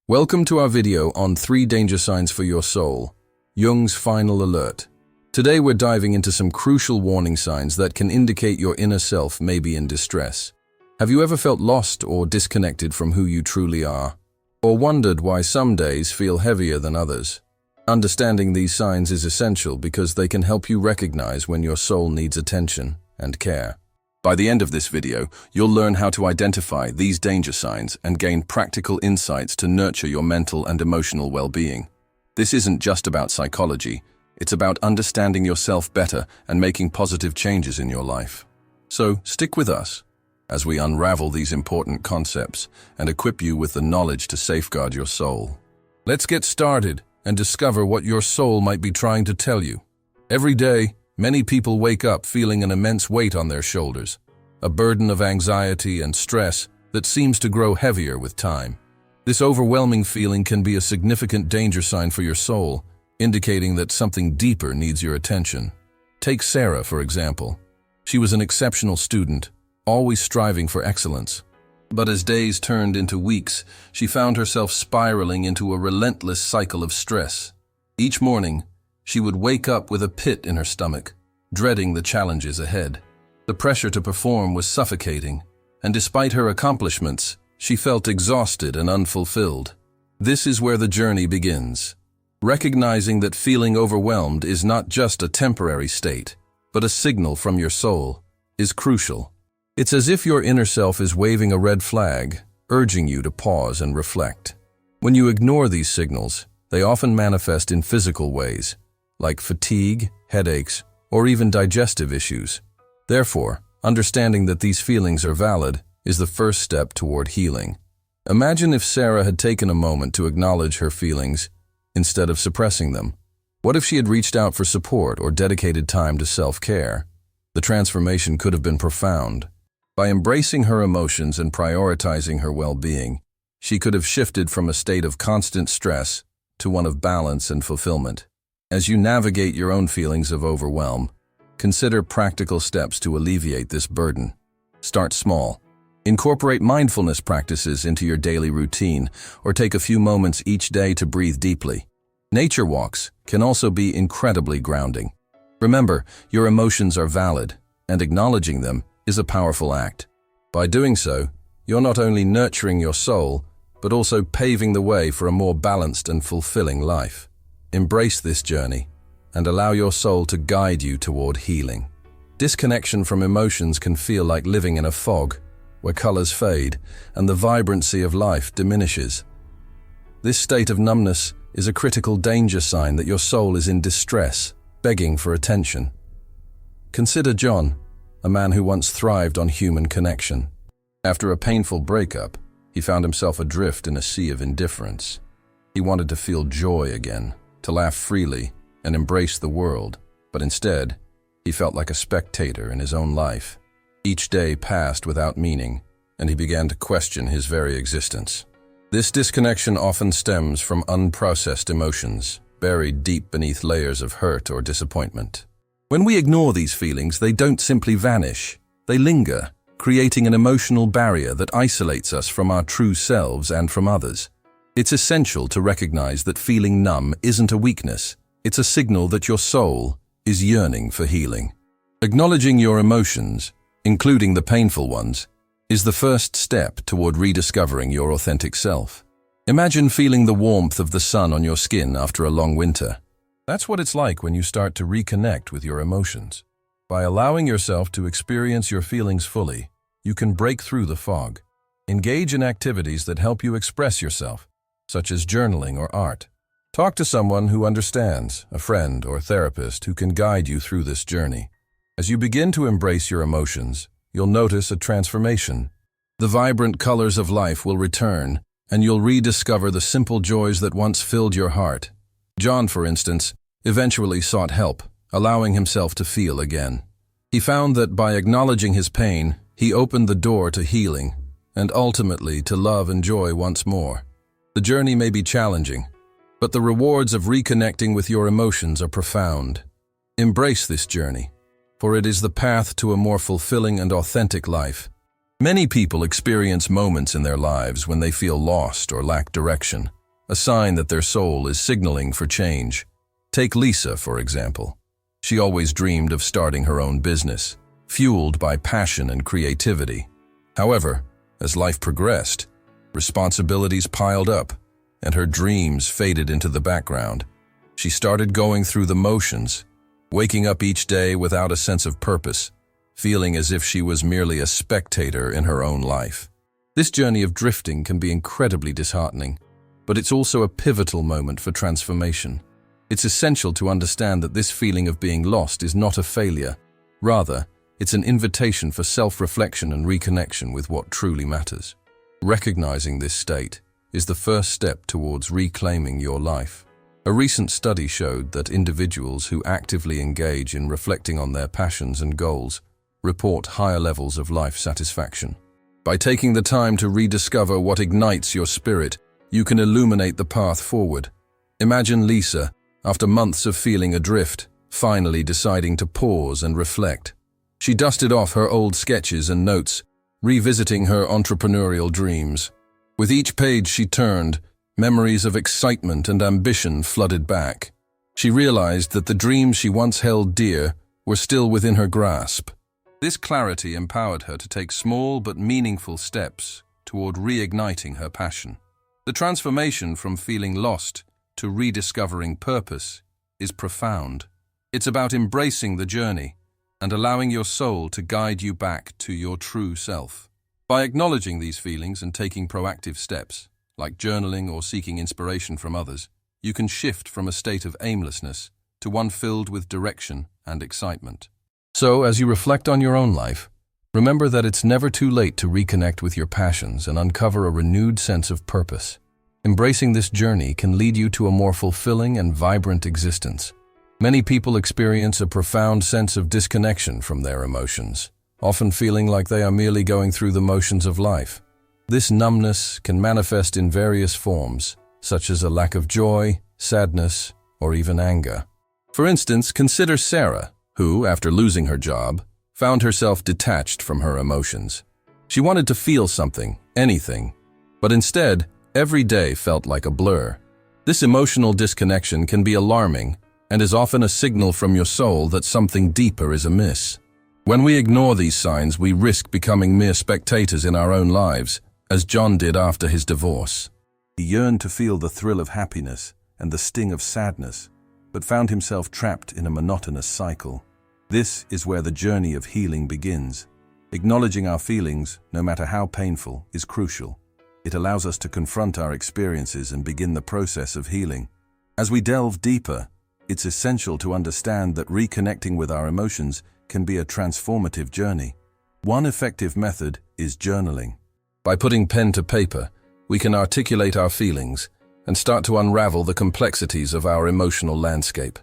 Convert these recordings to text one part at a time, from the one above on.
Welcome to our video on 3 danger signs for your soul, Jung's final alert. Today we're diving into some crucial warning signs that can indicate your inner self may be in distress. Have you ever felt lost or disconnected from who you truly are? Or wondered why some days feel heavier than others? Understanding these signs is essential because they can help you recognize when your soul needs attention and care. By the end of this video, you'll learn how to identify these danger signs and gain practical insights to nurture your mental and emotional well-being. This isn't just about psychology, it's about understanding yourself better and making positive changes in your life. So stick with us as we unravel these important concepts and equip you with the knowledge to safeguard your soul. Let's get started and discover what your soul might be trying to tell you. Every day, many people wake up feeling an immense weight on their shoulders, a burden of anxiety and stress that seems to grow heavier with time. This overwhelming feeling can be a significant danger sign for your soul, indicating that something deeper needs your attention. Take Sarah, for example. She was an exceptional student, always striving for excellence. But as days turned into weeks, she found herself spiraling into a relentless cycle of stress. Each morning, she would wake up with a pit in her stomach, dreading the challenges ahead. The pressure to perform was suffocating, and despite her accomplishments, she felt exhausted and unfulfilled. This is where the journey begins. Recognizing that feeling overwhelmed is not just a temporary state, but a signal from your soul, is crucial. It's as if your inner self is waving a red flag, urging you to pause and reflect. When you ignore these signals, they often manifest in physical ways, like fatigue, headaches, or even digestive issues. Therefore, understanding that these feelings are valid is the first step toward healing. Imagine if Sarah had taken a moment to acknowledge her feelings instead of suppressing them. What if she had reached out for support or dedicated time to self-care? The transformation could have been profound. By embracing her emotions and prioritizing her well-being, she could have shifted from a state of constant stress to one of balance and fulfillment. As you navigate your own feelings of overwhelm, consider practical steps to alleviate this burden. Start small. Incorporate mindfulness practices into your daily routine, or take a few moments each day to breathe deeply. Nature walks can also be incredibly grounding. Remember, your emotions are valid, and acknowledging them is a powerful act. By doing so, you're not only nurturing your soul, but also paving the way for a more balanced and fulfilling life. Embrace this journey and allow your soul to guide you toward healing. Disconnection from emotions can feel like living in a fog, where colors fade and the vibrancy of life diminishes. This state of numbness is a critical danger sign that your soul is in distress, begging for attention. Consider John, a man who once thrived on human connection. After a painful breakup, he found himself adrift in a sea of indifference. He wanted to feel joy again, to laugh freely and embrace the world, but instead, he felt like a spectator in his own life. Each day passed without meaning, and he began to question his very existence. This disconnection often stems from unprocessed emotions, buried deep beneath layers of hurt or disappointment. When we ignore these feelings, they don't simply vanish. They linger, creating an emotional barrier that isolates us from our true selves and from others. It's essential to recognize that feeling numb isn't a weakness. It's a signal that your soul is yearning for healing. Acknowledging your emotions, including the painful ones, is the first step toward rediscovering your authentic self. Imagine feeling the warmth of the sun on your skin after a long winter. That's what it's like when you start to reconnect with your emotions. By allowing yourself to experience your feelings fully, you can break through the fog. Engage in activities that help you express yourself, such as journaling or art. Talk to someone who understands, a friend or therapist who can guide you through this journey. As you begin to embrace your emotions, you'll notice a transformation. The vibrant colors of life will return, and you'll rediscover the simple joys that once filled your heart. John, for instance, eventually sought help, allowing himself to feel again. He found that by acknowledging his pain, he opened the door to healing, and ultimately to love and joy once more. The journey may be challenging, but the rewards of reconnecting with your emotions are profound. Embrace this journey, for it is the path to a more fulfilling and authentic life. Many people experience moments in their lives when they feel lost or lack direction. a sign that their soul is signaling for change. Take Lisa, for example. She always dreamed of starting her own business, fueled by passion and creativity. However, as life progressed, responsibilities piled up, and her dreams faded into the background. She started going through the motions, waking up each day without a sense of purpose, feeling as if she was merely a spectator in her own life. This journey of drifting can be incredibly disheartening, but it's also a pivotal moment for transformation. It's essential to understand that this feeling of being lost is not a failure. Rather, it's an invitation for self-reflection and reconnection with what truly matters. Recognizing this state is the first step towards reclaiming your life. A recent study showed that individuals who actively engage in reflecting on their passions and goals report higher levels of life satisfaction. By taking the time to rediscover what ignites your spirit, you can illuminate the path forward. Imagine Lisa, after months of feeling adrift, finally deciding to pause and reflect. She dusted off her old sketches and notes, revisiting her entrepreneurial dreams. With each page she turned, memories of excitement and ambition flooded back. She realized that the dreams she once held dear were still within her grasp. This clarity empowered her to take small but meaningful steps toward reigniting her passion. The transformation from feeling lost to rediscovering purpose is profound. It's about embracing the journey and allowing your soul to guide you back to your true self. By acknowledging these feelings and taking proactive steps, like journaling or seeking inspiration from others, you can shift from a state of aimlessness to one filled with direction and excitement. So, as you reflect on your own life, remember that it's never too late to reconnect with your passions and uncover a renewed sense of purpose. Embracing this journey can lead you to a more fulfilling and vibrant existence. Many people experience a profound sense of disconnection from their emotions, often feeling like they are merely going through the motions of life. This numbness can manifest in various forms, such as a lack of joy, sadness, or even anger. For instance, consider Sarah, who, after losing her job, found herself detached from her emotions. She wanted to feel something, anything, but instead, every day felt like a blur. This emotional disconnection can be alarming and is often a signal from your soul that something deeper is amiss. When we ignore these signs, we risk becoming mere spectators in our own lives, as John did after his divorce. He yearned to feel the thrill of happiness and the sting of sadness, but found himself trapped in a monotonous cycle. This is where the journey of healing begins. Acknowledging our feelings, no matter how painful, is crucial. It allows us to confront our experiences and begin the process of healing. As we delve deeper, it's essential to understand that reconnecting with our emotions can be a transformative journey. One effective method is journaling. By putting pen to paper, we can articulate our feelings and start to unravel the complexities of our emotional landscape.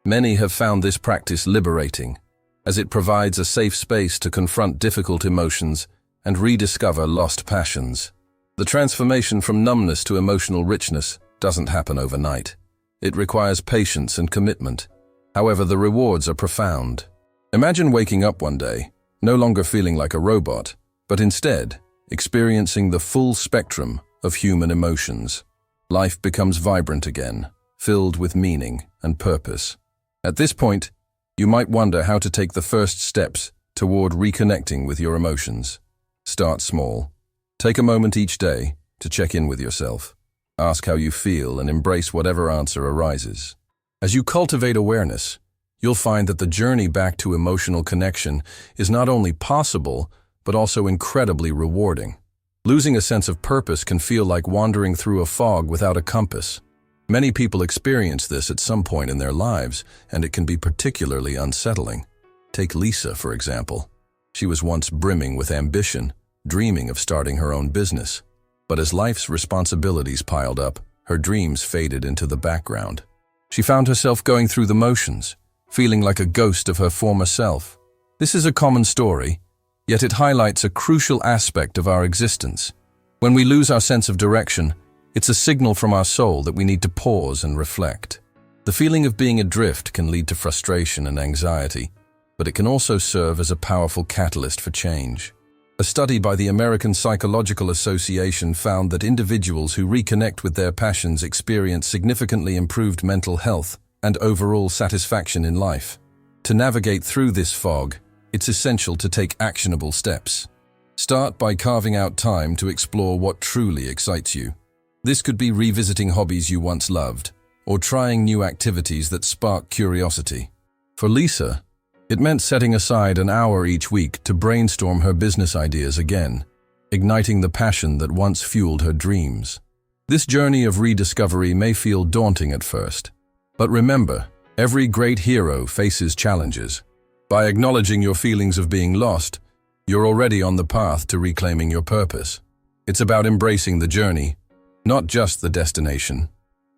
Many have found this practice liberating, as it provides a safe space to confront difficult emotions and rediscover lost passions. The transformation from numbness to emotional richness doesn't happen overnight. It requires patience and commitment. However, the rewards are profound. Imagine waking up one day, no longer feeling like a robot, but instead experiencing the full spectrum of human emotions. Life becomes vibrant again, filled with meaning and purpose. At this point, you might wonder how to take the first steps toward reconnecting with your emotions. Start small. Take a moment each day to check in with yourself. Ask how you feel and embrace whatever answer arises. As you cultivate awareness, you'll find that the journey back to emotional connection is not only possible, but also incredibly rewarding. Losing a sense of purpose can feel like wandering through a fog without a compass. Many people experience this at some point in their lives, and it can be particularly unsettling. Take Lisa, for example. She was once brimming with ambition, dreaming of starting her own business. But as life's responsibilities piled up, her dreams faded into the background. She found herself going through the motions, feeling like a ghost of her former self. This is a common story, yet it highlights a crucial aspect of our existence. When we lose our sense of direction, it's a signal from our soul that we need to pause and reflect. The feeling of being adrift can lead to frustration and anxiety, but it can also serve as a powerful catalyst for change. A study by the American Psychological Association found that individuals who reconnect with their passions experience significantly improved mental health and overall satisfaction in life. To navigate through this fog, it's essential to take actionable steps. Start by carving out time to explore what truly excites you. This could be revisiting hobbies you once loved, or trying new activities that spark curiosity. For Lisa, it meant setting aside an hour each week to brainstorm her business ideas again, igniting the passion that once fueled her dreams. This journey of rediscovery may feel daunting at first, but remember, every great hero faces challenges. By acknowledging your feelings of being lost, you're already on the path to reclaiming your purpose. It's about embracing the journey, not just the destination.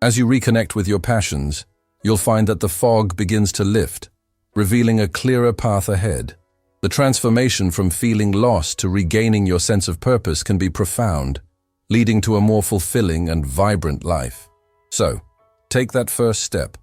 As you reconnect with your passions, you'll find that the fog begins to lift, revealing a clearer path ahead. The transformation from feeling lost to regaining your sense of purpose can be profound, leading to a more fulfilling and vibrant life. So, take that first step.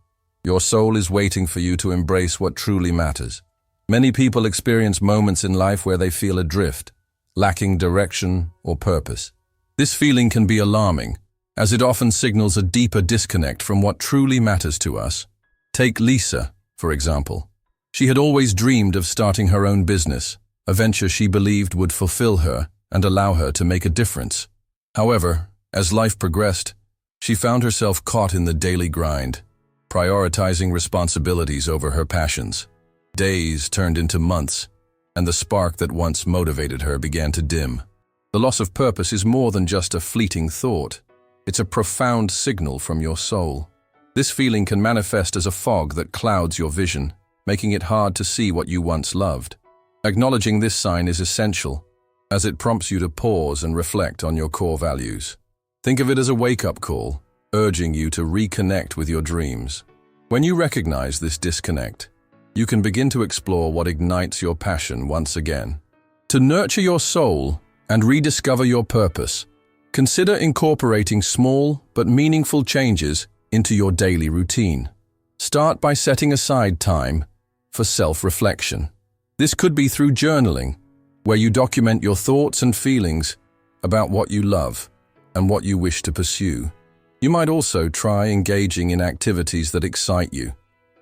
Your soul is waiting for you to embrace what truly matters. Many people experience moments in life where they feel adrift, lacking direction or purpose. This feeling can be alarming, as it often signals a deeper disconnect from what truly matters to us. Take Lisa, for example. She had always dreamed of starting her own business, a venture she believed would fulfill her and allow her to make a difference. However, as life progressed, she found herself caught in the daily grind, prioritizing responsibilities over her passions. Days turned into months, and the spark that once motivated her began to dim. The loss of purpose is more than just a fleeting thought. It's a profound signal from your soul. This feeling can manifest as a fog that clouds your vision, making it hard to see what you once loved. Acknowledging this sign is essential, as it prompts you to pause and reflect on your core values. Think of it as a wake-up call, urging you to reconnect with your dreams. When you recognize this disconnect, you can begin to explore what ignites your passion once again. To nurture your soul and rediscover your purpose, consider incorporating small but meaningful changes into your daily routine. Start by setting aside time for self-reflection. This could be through journaling, where you document your thoughts and feelings about what you love and what you wish to pursue. You might also try engaging in activities that excite you,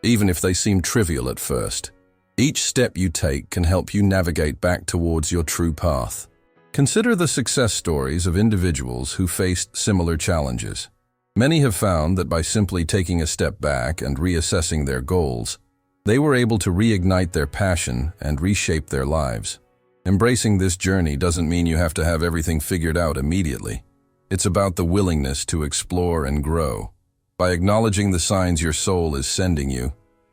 even if they seem trivial at first. Each step you take can help you navigate back towards your true path. Consider the success stories of individuals who faced similar challenges. Many have found that by simply taking a step back and reassessing their goals, they were able to reignite their passion and reshape their lives. Embracing this journey doesn't mean you have to have everything figured out immediately. It's about the willingness to explore and grow. By acknowledging the signs your soul is sending you,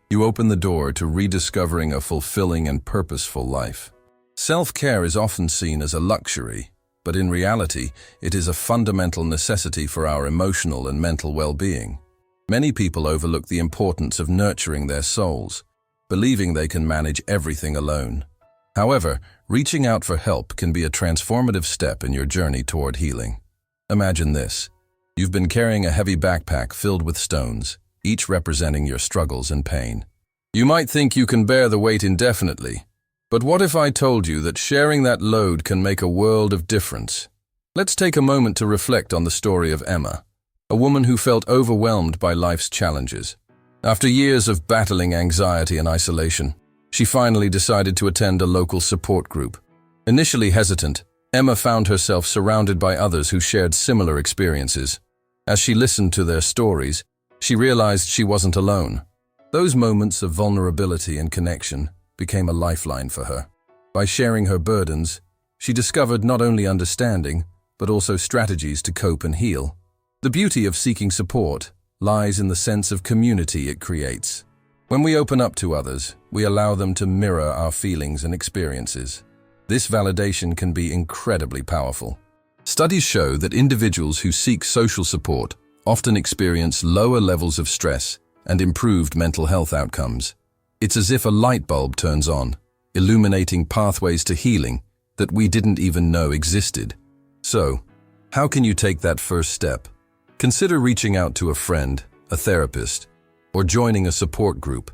you open the door to rediscovering a fulfilling and purposeful life. Self-care is often seen as a luxury, but in reality, it is a fundamental necessity for our emotional and mental well-being. Many people overlook the importance of nurturing their souls, believing they can manage everything alone. However, reaching out for help can be a transformative step in your journey toward healing. Imagine this. You've been carrying a heavy backpack filled with stones, each representing your struggles and pain. You might think you can bear the weight indefinitely, but what if I told you that sharing that load can make a world of difference? Let's take a moment to reflect on the story of Emma, a woman who felt overwhelmed by life's challenges. After years of battling anxiety and isolation, she finally decided to attend a local support group. Initially hesitant, Emma found herself surrounded by others who shared similar experiences. As she listened to their stories, she realized she wasn't alone. Those moments of vulnerability and connection became a lifeline for her. By sharing her burdens, she discovered not only understanding, but also strategies to cope and heal. The beauty of seeking support lies in the sense of community it creates. When we open up to others, we allow them to mirror our feelings and experiences. This validation can be incredibly powerful. Studies show that individuals who seek social support often experience lower levels of stress and improved mental health outcomes. It's as if a light bulb turns on, illuminating pathways to healing that we didn't even know existed. So, how can you take that first step? Consider reaching out to a friend, a therapist, or joining a support group.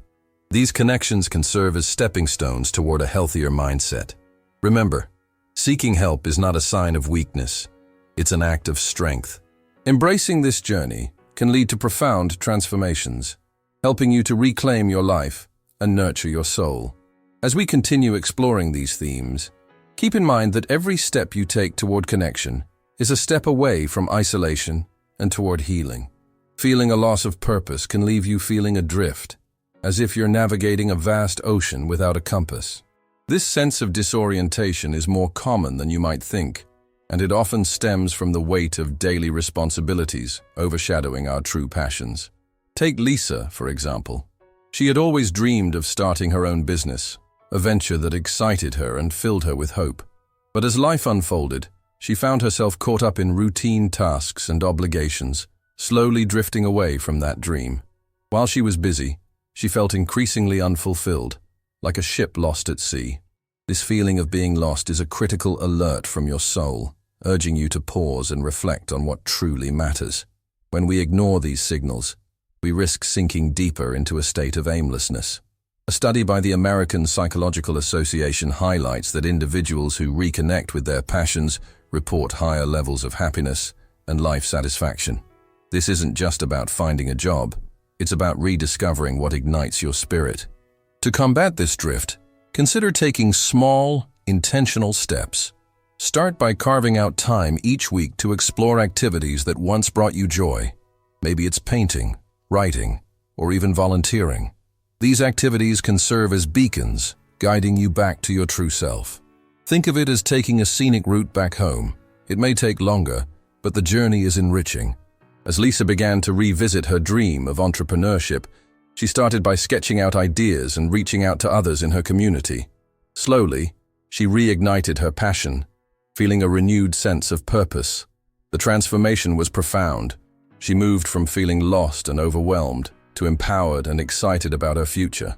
These connections can serve as stepping stones toward a healthier mindset. Remember, Seeking help is not a sign of weakness. It's an act of strength. Embracing this journey can lead to profound transformations, helping you to reclaim your life and nurture your soul. As we continue exploring these themes, keep in mind that every step you take toward connection is a step away from isolation and toward healing. Feeling a loss of purpose can leave you feeling adrift, as if you're navigating a vast ocean without a compass. This sense of disorientation is more common than you might think, and it often stems from the weight of daily responsibilities overshadowing our true passions. Take Lisa, for example. She had always dreamed of starting her own business, a venture that excited her and filled her with hope. But as life unfolded, she found herself caught up in routine tasks and obligations, slowly drifting away from that dream. While she was busy, she felt increasingly unfulfilled, like a ship lost at sea. This feeling of being lost is a critical alert from your soul, urging you to pause and reflect on what truly matters. When we ignore these signals, we risk sinking deeper into a state of aimlessness. A study by the American Psychological Association highlights that individuals who reconnect with their passions report higher levels of happiness and life satisfaction. This isn't just about finding a job, it's about rediscovering what ignites your spirit. To combat this drift, consider taking small, intentional steps. Start by carving out time each week to explore activities that once brought you joy. Maybe it's painting, writing, or even volunteering. These activities can serve as beacons, guiding you back to your true self. Think of it as taking a scenic route back home. It may take longer, but the journey is enriching. As Lisa began to revisit her dream of entrepreneurship, she started by sketching out ideas and reaching out to others in her community. Slowly, she reignited her passion, feeling a renewed sense of purpose. The transformation was profound. She moved from feeling lost and overwhelmed to empowered and excited about her future.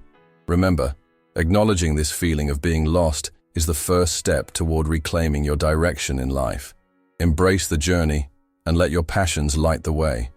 Remember, acknowledging this feeling of being lost is the first step toward reclaiming your direction in life. Embrace the journey and let your passions light the way.